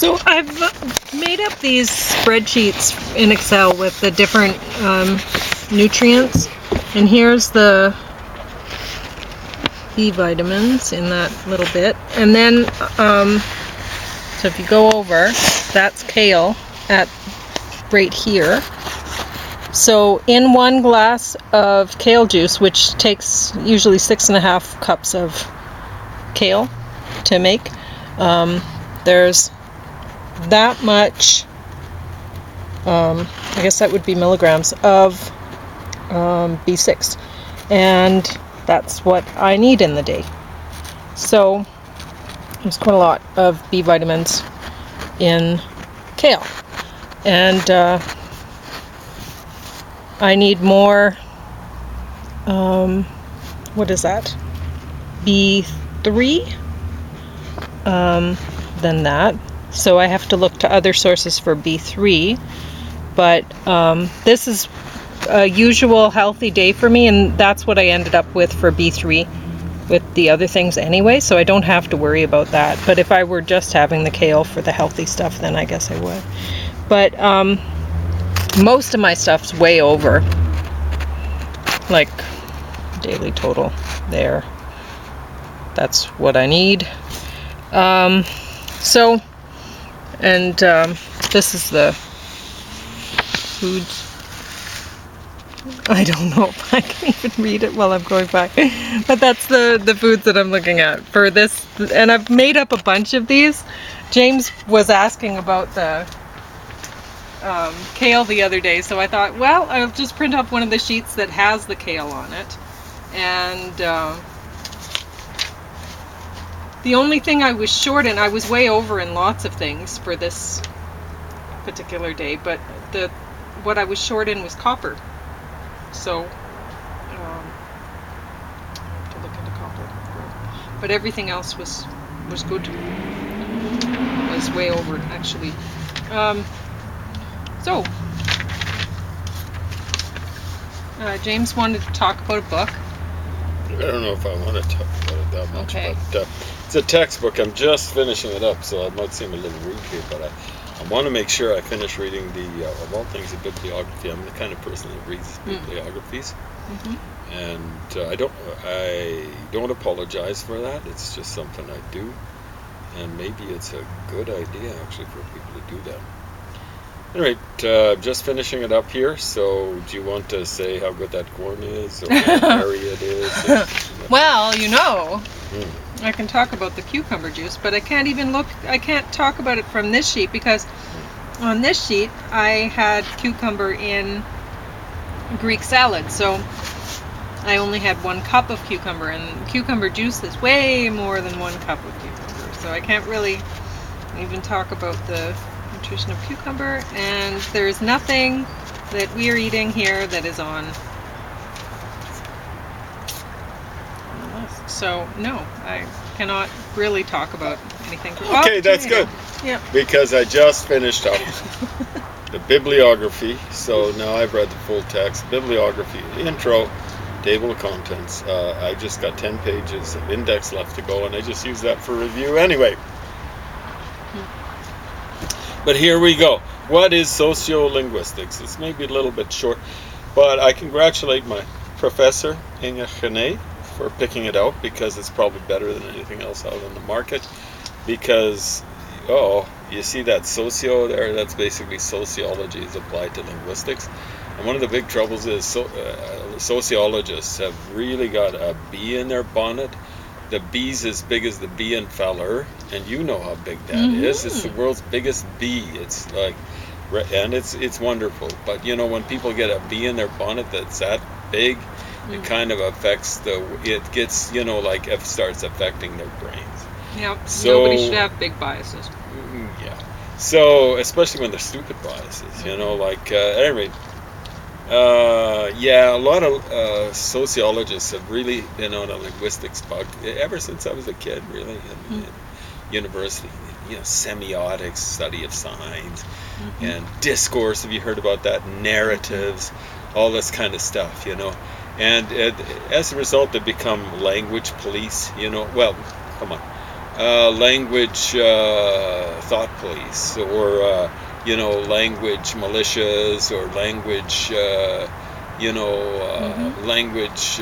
So I've made up these spreadsheets in Excel with the different nutrients, and here's the B vitamins in that little bit, and then so if you go over, that's kale at right here. So in 1 glass of kale juice, which takes usually 6.5 cups of kale to make, there's that much, I guess that would be milligrams of B6, and that's what I need in the day. So there's quite a lot of B vitamins in kale, and I need more, what is that, B3 than that. So I have to look to other sources for B3, but this is a usual healthy day for me, and that's what I ended up with for B3 with the other things anyway, so I don't have to worry about that. But if I were just having the kale for the healthy stuff, then I guess I would. But most of my stuff's way over, like daily total there. That's what I need. So, and this is the foods. I don't know if I can even read it while I'm going by, but that's the foods that I'm looking at for this, and I've made up a bunch of these. James was asking about the kale the other day, so I thought, well, I'll just print up one of the sheets that has the kale on it, and the only thing I was short in, I was way over in lots of things for this particular day, but what I was short in was copper. So, I have to look into copper. But everything else was good. Was way over, actually. So, James wanted to talk about a book. I don't know if I want to talk about it that much, okay. But it's a textbook. I'm just finishing it up, so I might seem a little rude here, but I want to make sure I finish reading the, of all things, the bibliography. I'm the kind of person that reads bibliographies, and I don't apologize for that. It's just something I do, and maybe it's a good idea actually for people to do that. Anyway, just finishing it up here. So, do you want to say how good that corn is, or what area it is? Well, you know. I can talk about the cucumber juice, but I can't talk about it from this sheet, because on this sheet I had cucumber in Greek salad, so I only had 1 cup of cucumber, and cucumber juice is way more than 1 cup of cucumber, so I can't really even talk about the nutrition of cucumber, and there's nothing that we're eating here that is on the list. So no, I cannot really talk about anything. Okay, that's good. Yeah. Because I just finished up the bibliography, so now I've read the full text. Bibliography, intro, table of contents. I just got 10 pages of index left to go, and I just use that for review anyway. But here we go. What is sociolinguistics? It's maybe a little bit short, but I congratulate my professor, Inge Genet, for picking it out, because it's probably better than anything else out on the market. Because, you see that socio there? That's basically sociology is applied to linguistics. And one of the big troubles is sociologists have really got a bee in their bonnet. The bee's as big as the bee in feller, and you know how big that is. It's the world's biggest bee. It's like, and it's wonderful. But you know, when people get a bee in their bonnet that's that big, it kind of affects it starts affecting their brains. Yeah. So, nobody should have big biases. Yeah. So especially when they're stupid biases, you know, like anyway. A lot of sociologists have really been on a linguistics bug ever since I was a kid, really, in university. You know, semiotics, study of signs, and discourse. Have you heard about that? Narratives, all this kind of stuff, you know. And as a result, they become language police, you know. Well, come on. language thought police, or language militias, or language language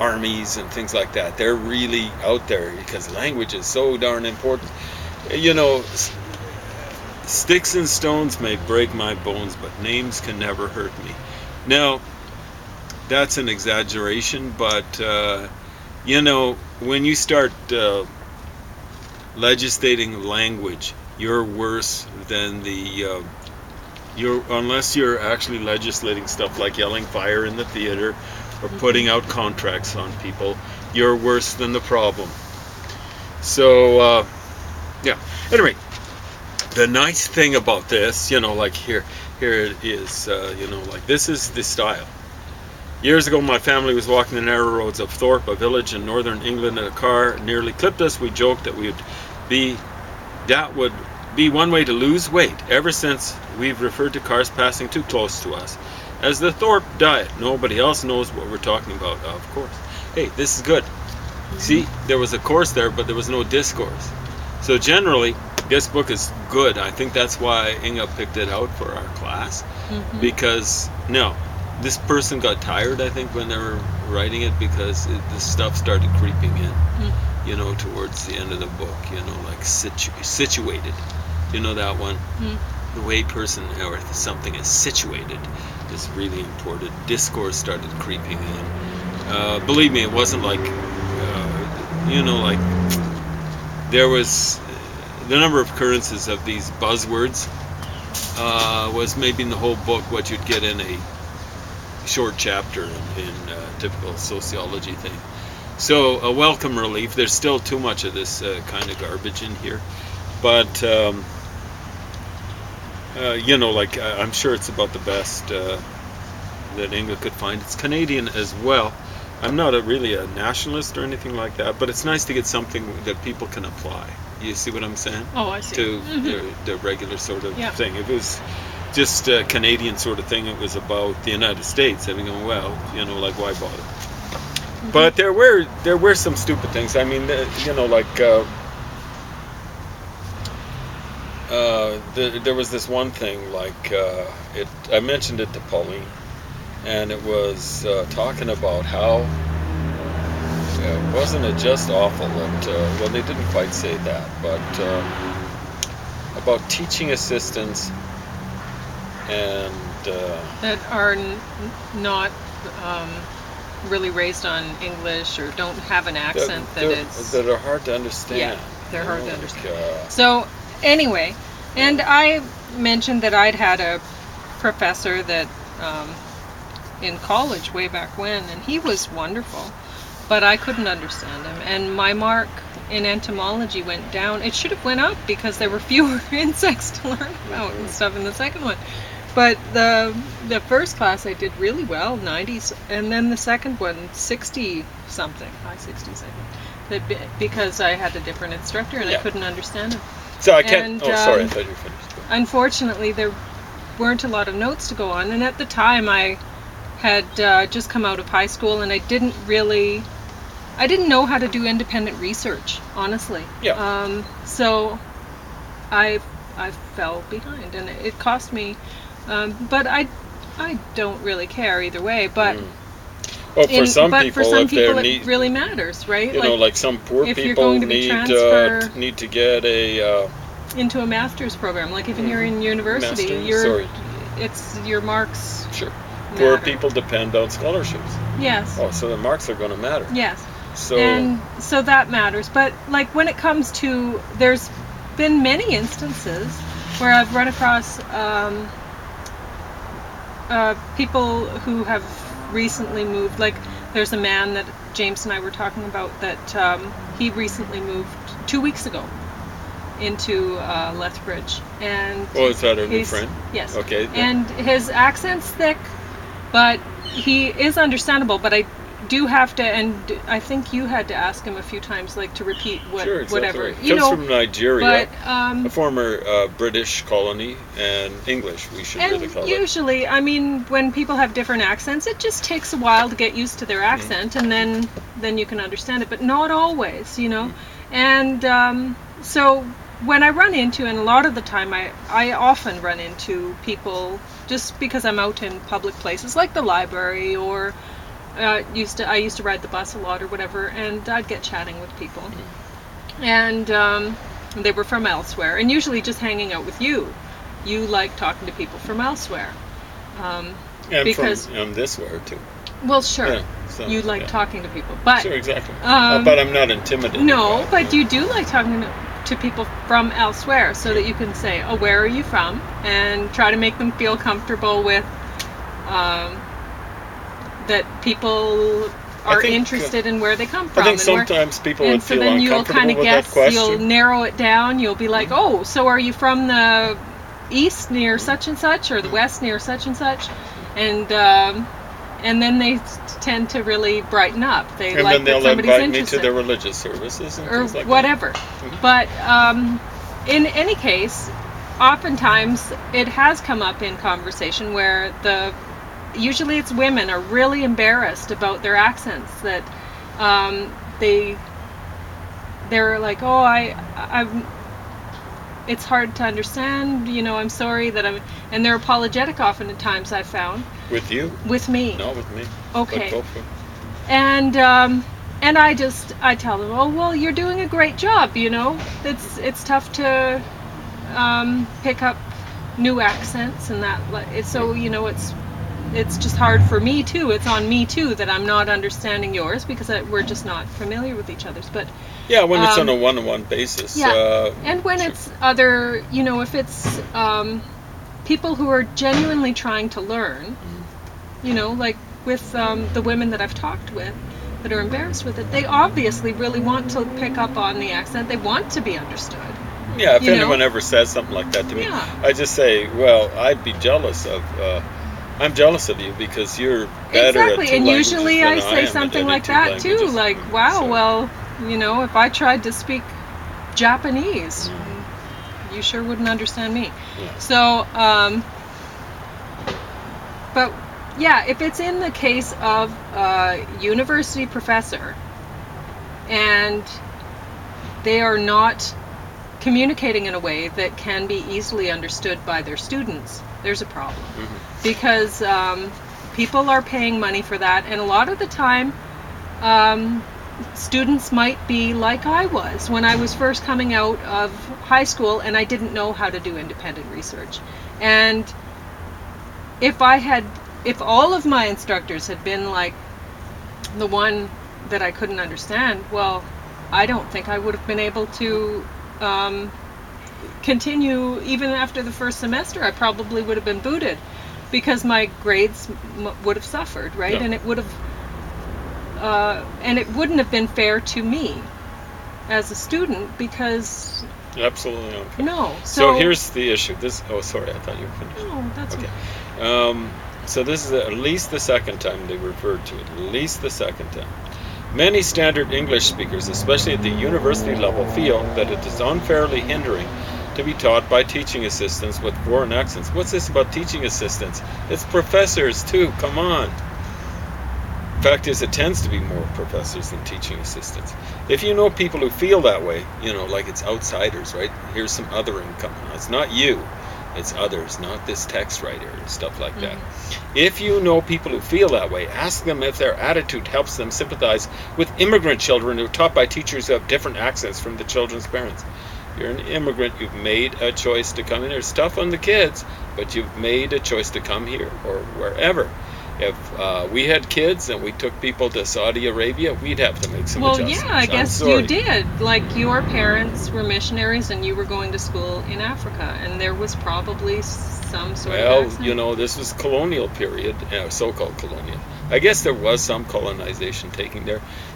armies and things like that. They're really out there because language is so darn important. Sticks and stones may break my bones, but names can never hurt me. Now, that's an exaggeration, but when you start legislating language, you're worse than unless you're actually legislating stuff like yelling fire in the theater or putting out contracts on people, you're worse than the problem. So, anyway, the nice thing about this, like here it is, like this is the style. Years ago, my family was walking the narrow roads of Thorpe, a village in northern England, and a car nearly clipped us. We joked that that would be one way to lose weight. Ever since, we've referred to cars passing too close to us as the Thorpe diet. Nobody else knows what we're talking about, of course. Hey, this is good. See, there was a course there, but there was no discourse. So generally, this book is good. I think that's why Inga picked it out for our class, because this person got tired, I think, when they were writing it, because the stuff started creeping in, towards the end of the book, like situated. That one? The way person or something is situated is really important. Discourse started creeping in. Believe me, it wasn't like, like there was the number of occurrences of these buzzwords was maybe in the whole book what you'd get in a short chapter in typical sociology thing. So a welcome relief. There's still too much of this kind of garbage in here, but I'm sure it's about the best that Inga could find. It's Canadian as well. I'm not really a nationalist or anything like that, but it's nice to get something that people can apply. You see what I'm saying? Oh, I see. To the regular sort of thing. If it was just a Canadian sort of thing, it was about the United States. I mean, well, like why bother? But there were some stupid things. I mean, there was this one thing, like I mentioned it to Pauline, and it was talking about how wasn't it just awful that well, they didn't quite say that, but about teaching assistants and that are not really raised on English or don't have an accent that are hard to understand. Yeah, they're hard to understand. So anyway, and I mentioned that I'd had a professor that in college way back when, and he was wonderful, but I couldn't understand him, and my mark in entomology went down. It should have went up because there were fewer insects to learn about and stuff in the second one. But the first class I did really well, 90s, and then the second one, 60 something, high 60s I think, because I had a different instructor and I couldn't understand him. So I can't. Sorry, I thought you were finished. Unfortunately, there weren't a lot of notes to go on, and at the time I had just come out of high school, and I didn't know how to do independent research, honestly. Yeah. So I fell behind, and it cost me. But I don't really care either way. But for some people, it really matters, right? Like some poor if people you're going to be need to get a into a master's program. Like if you're in university, it's your marks. Sure. Poor people depend on scholarships. Yes. Oh, so the marks are going to matter. Yes. So that matters. But like when it comes to, there's been many instances where I've run across people who have recently moved. Like there's a man that James and I were talking about that he recently moved 2 weeks ago into Lethbridge, and is that a new friend? Yes. Okay. And his accent's thick, but he is understandable. But I do have to, and I think you had to ask him a few times, like to repeat whatever. Right. He comes from Nigeria, but, a former British colony, and English. We should really call it. Usually, I mean, when people have different accents, it just takes a while to get used to their accent, and then you can understand it. But not always, And so when I run into, and a lot of the time I often run into people just because I'm out in public places like the library, or I used to ride the bus a lot or whatever, and I'd get chatting with people. And they were from elsewhere, and usually just hanging out with you. You like talking to people from elsewhere. And because from this where too. Well, sure. Yeah, so, you like talking to people, but sure, exactly. But I'm not intimidated. No, but you do like talking to people from elsewhere, so that you can say, "Oh, where are you from?" and try to make them feel comfortable with that people are interested in where they come from. I think sometimes people would feel then you'll uncomfortable kind of with guess. that question. You'll narrow it down. You'll be like, "Oh, so are you from the east near such and such, or the west near such and such?" And then they tend to really brighten up. They and like then that they'll somebody's invite me interested. to their religious services and or things like whatever. that. But in any case, oftentimes it has come up in conversation where usually it's women are really embarrassed about their accents, that they're like, "Oh, I'm it's hard to understand, I'm sorry that and they're apologetic often at times, I've found. With you? With me. No, with me. Okay. But go for it. And I tell them, "Oh, well, you're doing a great job, It's tough to pick up new accents and that. So, it's just hard for me too. It's on me too that I'm not understanding yours, because we're just not familiar with each other's." But yeah, when it's on a one-on-one basis. Yeah, and when it's other, if it's people who are genuinely trying to learn, like with the women that I've talked with that are embarrassed with it, they obviously really want to pick up on the accent. They want to be understood. Yeah, if anyone ever says something like that to me, I just say, well, I'd be jealous of... I'm jealous of you because you're better at two Exactly, and usually I say am something at like two that too, languages. like, wow, well, if I tried to speak Japanese, you sure wouldn't understand me. Yeah. So, but yeah, if it's in the case of a university professor and they are not communicating in a way that can be easily understood by their students, there's a problem. Because people are paying money for that, and a lot of the time students might be like I was when I was first coming out of high school, and I didn't know how to do independent research. And if all of my instructors had been like the one that I couldn't understand, well, I don't think I would have been able to continue even after the first semester. I probably would have been booted, because my grades would have suffered, right? Yeah. And it would have, and it wouldn't have been fair to me as a student, because Absolutely unfair. no. So here's the issue. Sorry, I thought you were finished. No, that's okay. So this is at least the second time they referred to it. At least the second time. Many standard English speakers, especially at the university level, feel that it is unfairly hindering to be taught by teaching assistants with foreign accents. What's this about teaching assistants? It's professors too, come on. Fact is, it tends to be more professors than teaching assistants. If you know people who feel that way, like it's outsiders, right? Here's some othering coming on. It's not you, it's others, not this text writer and stuff like that. If you know people who feel that way, ask them if their attitude helps them sympathize with immigrant children who are taught by teachers who have different accents from the children's parents. You're an immigrant, you've made a choice to come in. There's stuff on the kids, but you've made a choice to come here or wherever. If we had kids and we took people to Saudi Arabia, we'd have to make some adjustments. Well, yeah, I guess you did. Like, your parents were missionaries and you were going to school in Africa, and there was probably some sort of accent. This was colonial period, so-called colonial. I guess there was some colonization taking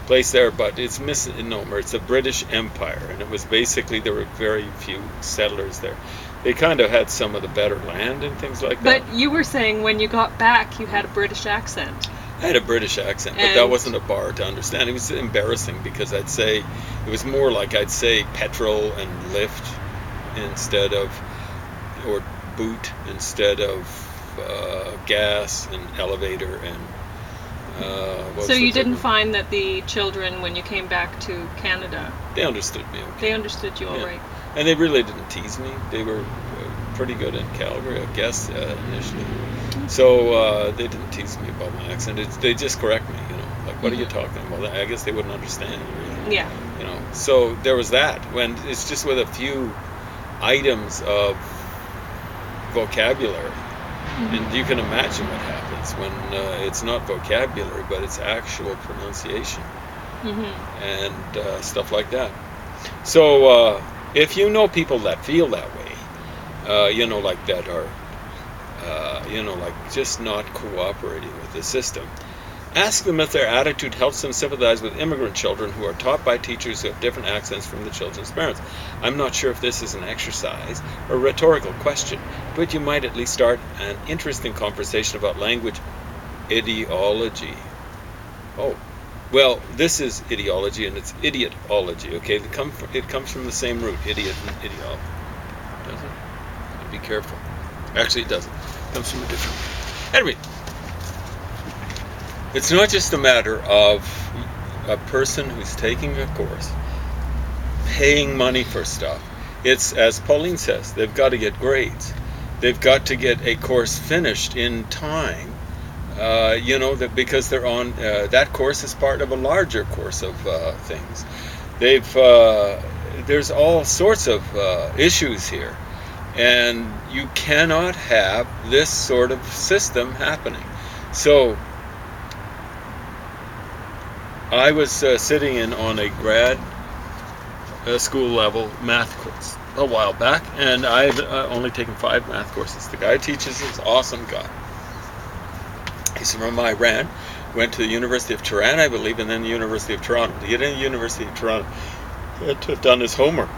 place there, but it's misnomer. It's a British Empire, and it was basically, there were very few settlers there. They kind of had some of the better land and things like that. But you were saying when you got back, you had a British accent. I had a British accent, but that wasn't a bar to understand. It was embarrassing because it was more like I'd say petrol and lift instead of, or boot instead of gas and elevator and So you didn't find that the children, when you came back to Canada, They understood me. Okay. they understood you all right? And they really didn't tease me. They were pretty good in Calgary, I guess, initially. So they didn't tease me about my accent. They just correct me, like, what are you talking about? I guess they wouldn't understand, really. Yeah. So there was that. When it's just with a few items of vocabulary, and you can imagine what happens when it's not vocabulary, but it's actual pronunciation and stuff like that. So if you know people that feel that way, like that are, like just not cooperating with the system, ask them if their attitude helps them sympathize with immigrant children who are taught by teachers who have different accents from the children's parents. I'm not sure if this is an exercise or a rhetorical question, but you might at least start an interesting conversation about language ideology. Oh, well, this is ideology and it's idiotology, okay? It comes from the same root, idiot and ideology. Does it? Be careful. Actually, it doesn't. It comes from a different... Anyway, it's not just a matter of a person who's taking a course, paying money for stuff. It's, as Pauline says, they've got to get grades. They've got to get a course finished in time, because they're on, that course is part of a larger course of things. There's all sorts of issues here, and you cannot have this sort of system happening. So I was sitting in on a grad school level math course a while back, and I've only taken 5 math courses. The guy teaches is an awesome guy. He's from Iran, went to the University of Tehran, I believe, and then the University of Toronto. To get in the University of Toronto, he had to have done his homework.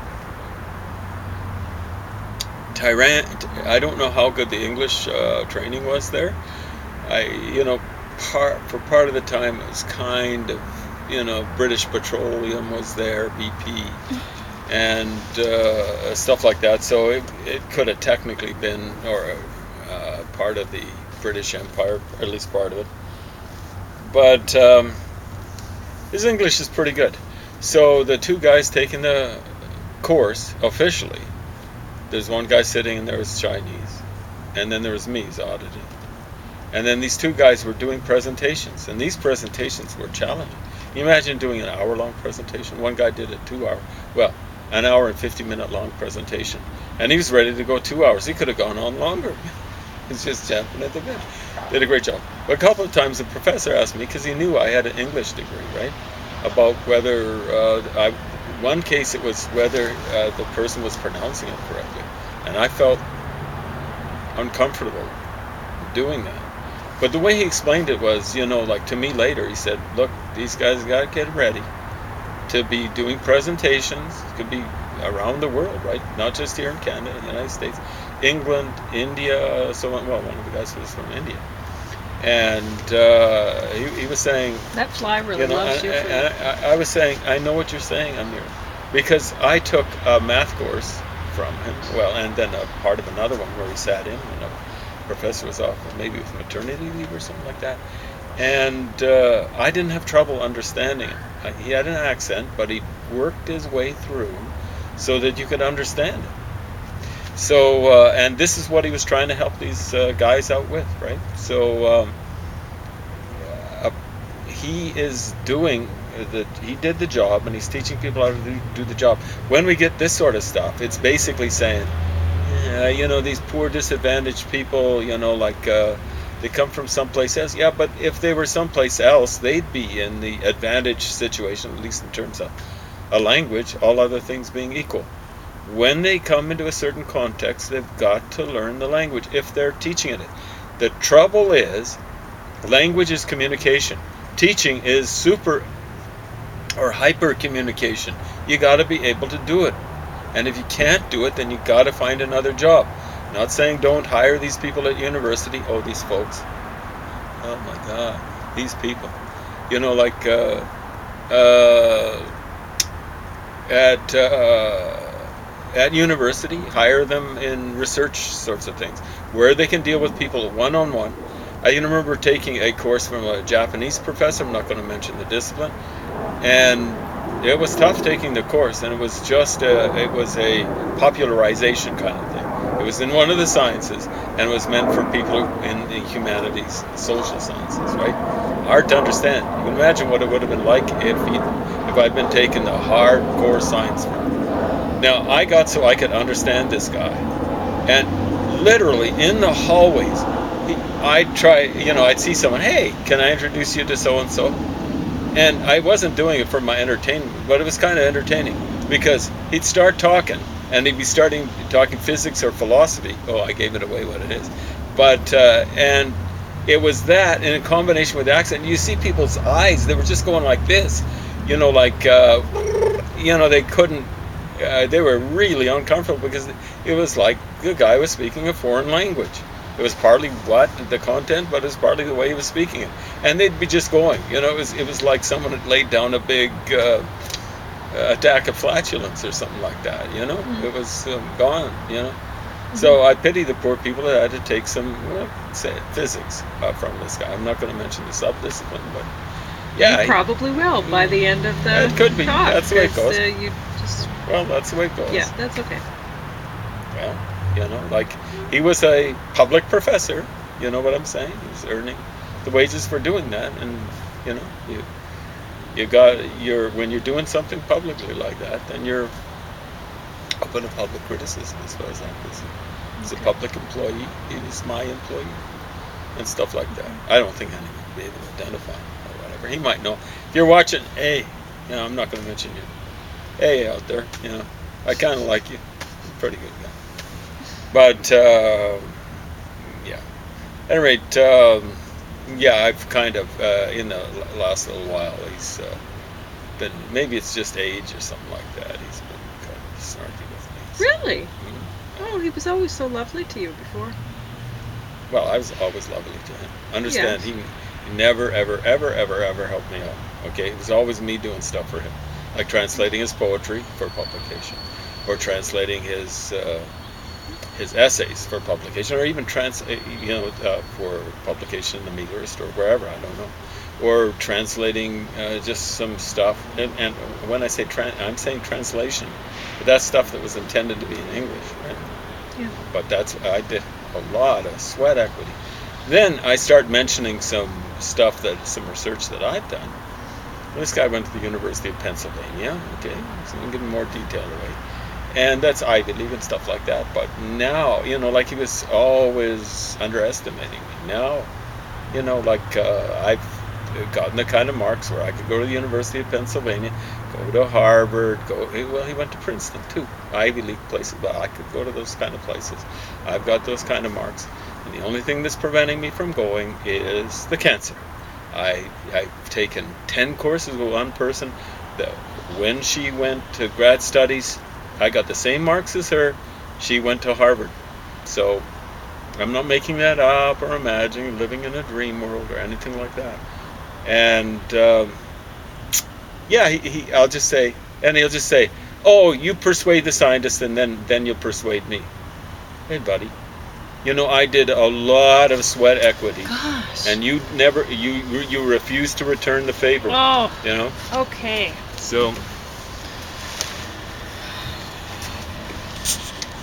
Tehran, I don't know how good the English training was there. For part of the time it was kind of, British Petroleum was there, BP, and stuff like that. So it could have technically been, or part of the British Empire, or at least part of it. But his English is pretty good. So the 2 guys taking the course officially, there's one guy sitting and there was Chinese, and then there was me as auditing. And then these 2 guys were doing presentations, and these presentations were challenging. Can you imagine doing an hour-long presentation? One guy did a 2-hour, an hour and 50-minute long presentation, and he was ready to go 2 hours. He could have gone on longer. He's just jumping at the bit. Did a great job. But a couple of times the professor asked me, because he knew I had an English degree, right, about whether, one case it was whether the person was pronouncing it correctly, and I felt uncomfortable doing that. But the way he explained it was, like to me later, he said, look, these guys got to get ready to be doing presentations. It could be around the world, right? Not just here in Canada, the United States, England, India, so on. Well, one of the guys was from India. And he was saying... That fly really loves you. I was saying, I know what you're saying, Amir. Because I took a math course from him, and then a part of another one where he sat in when a professor was off, maybe with maternity leave or something like that. And I didn't have trouble understanding him. He had an accent, but he worked his way through so that you could understand it. So, and this is what he was trying to help these guys out with, right? So he is doing he did the job, and he's teaching people how to do the job. When we get this sort of stuff, it's basically saying, these poor disadvantaged people, they come from someplace else. Yeah, but if they were someplace else, they'd be in the advantage situation, at least in terms of a language, all other things being equal. When they come into a certain context, they've got to learn the language if they're teaching it. The trouble is, language is communication. Teaching is super or hyper communication. You got to be able to do it. And if you can't do it, then you got to find another job. Not saying don't hire these people at university. Oh, these folks. Oh my God, these people. At university, hire them in research sorts of things, where they can deal with people one-on-one, I can remember taking a course from a Japanese professor. I'm not going to mention the discipline, and it was tough taking the course. And it was just it was a popularization kind of thing. It was in one of the sciences, and it was meant for people in the humanities, social sciences, right? Hard to understand. You can imagine what it would have been like if I'd been taking the hardcore science. Now I got so I could understand this guy, and literally in the hallways, I'd try, I'd see someone, hey, can I introduce you to so and so? And I wasn't doing it for my entertainment, but it was kind of entertaining because he'd start talking, and he'd be talking physics or philosophy. Oh, I gave it away what it is, but and it was that in combination with the accent. You see people's eyes; they were just going like this, like they couldn't. They were really uncomfortable because it was like the guy was speaking a foreign language. It was partly the content, but it was partly the way he was speaking it. And they'd be just going. It was like someone had laid down a big attack of flatulence or something like that. It was gone. So I pity the poor people that had to take some physics from this guy. I'm not going to mention the sub-discipline, but yeah, you probably will by the end of the it could be. talk. That's the way it goes. Well, that's the way it goes. Yeah, that's okay. Well, like he was a public professor. You know what I'm saying? He was earning the wages for doing that, and when you're doing something publicly like that, then you're open to public criticism as far as I'm concerned. He's a public employee. He's my employee, and stuff like that. I don't think anyone would be able to identify him or whatever. He might know. If you're watching, hey, I'm not going to mention you. Hey, out there, I kind of like you. You're a pretty good guy. But yeah. At any rate, I've kind of in the last little while he's been, maybe it's just age or something like that. He's been kind of snarky with me. Really? Mm-hmm. Oh, he was always so lovely to you before. Well, I was always lovely to him. Understand? Yes. He never, ever, ever, ever, ever helped me out. Okay, it was always me doing stuff for him, like translating his poetry for publication, or translating his essays for publication, or even for publication in the Meteorist or wherever, I don't know, or translating just some stuff. And when I say I'm saying translation, but that's stuff that was intended to be in English, right? Yeah. But I did a lot of sweat equity. Then I start mentioning some research that I've done. This guy went to the University of Pennsylvania. Okay, so I'm giving more detail away. And that's Ivy League and stuff like that. But now, like he was always underestimating me. Now, I've gotten the kind of marks where I could go to the University of Pennsylvania, go to Harvard, he went to Princeton too, Ivy League places, but I could go to those kind of places. I've got those kind of marks. And the only thing that's preventing me from going is the cancer. I've taken 10 courses with one person. When she went to grad studies, I got the same marks as her. She went to Harvard. So I'm not making that up or imagining living in a dream world or anything like that. And I'll just say, and he'll just say, oh, you persuade the scientists and then you'll persuade me. Hey, buddy. I did a lot of sweat equity. Gosh. And you refused to return the favor. Oh. Okay. So